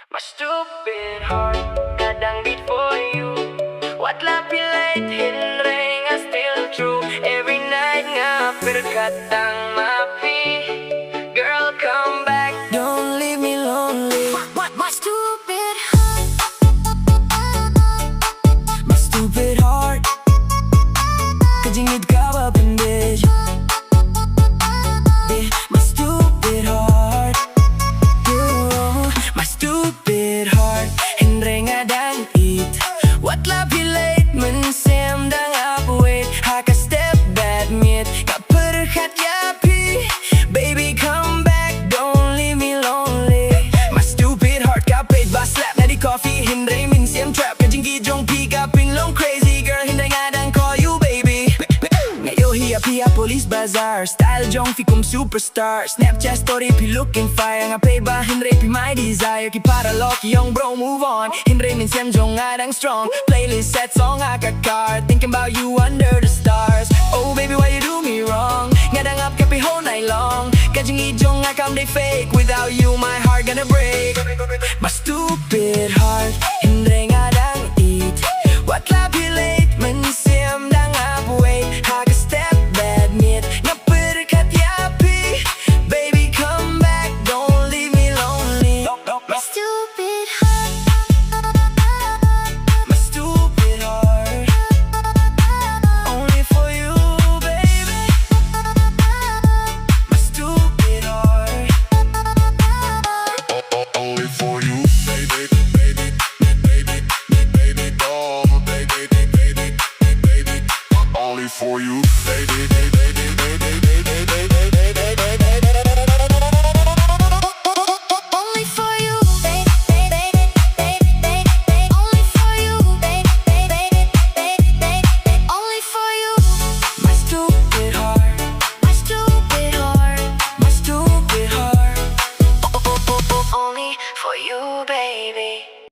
My stupid heart kadang beat for you. What love you late, hindering I still true. Every night nga pyrkhat ang mapi. Girl, come back, don't leave me lonely. My stupid heart kajingid ka ba pandej? My stupid heart, my stupid heart hindring nga dang eat. What love you late man sem dang upwait. Haka step bad meet ka pyrkhat yapi. Baby come back, don't leave me lonely. My stupid heart ka paid ba slap na di coffee hindring min sem trap kajingid jong pick up in long crazy girl hindring nga dang call you baby. Ngayon hiya police bazaar style jong fi kum superstar. Snapchat story pi looking fire nga pay ba hindray pi my desire ki para loki young bro move on. Hindray min sem jong nga dang strong playlist set song car thinking about you under the stars. Oh baby why you do me wrong nga dang up ka pi whole night long kajing ijong nga kam they fake without you my heart gonna break. My stupid heart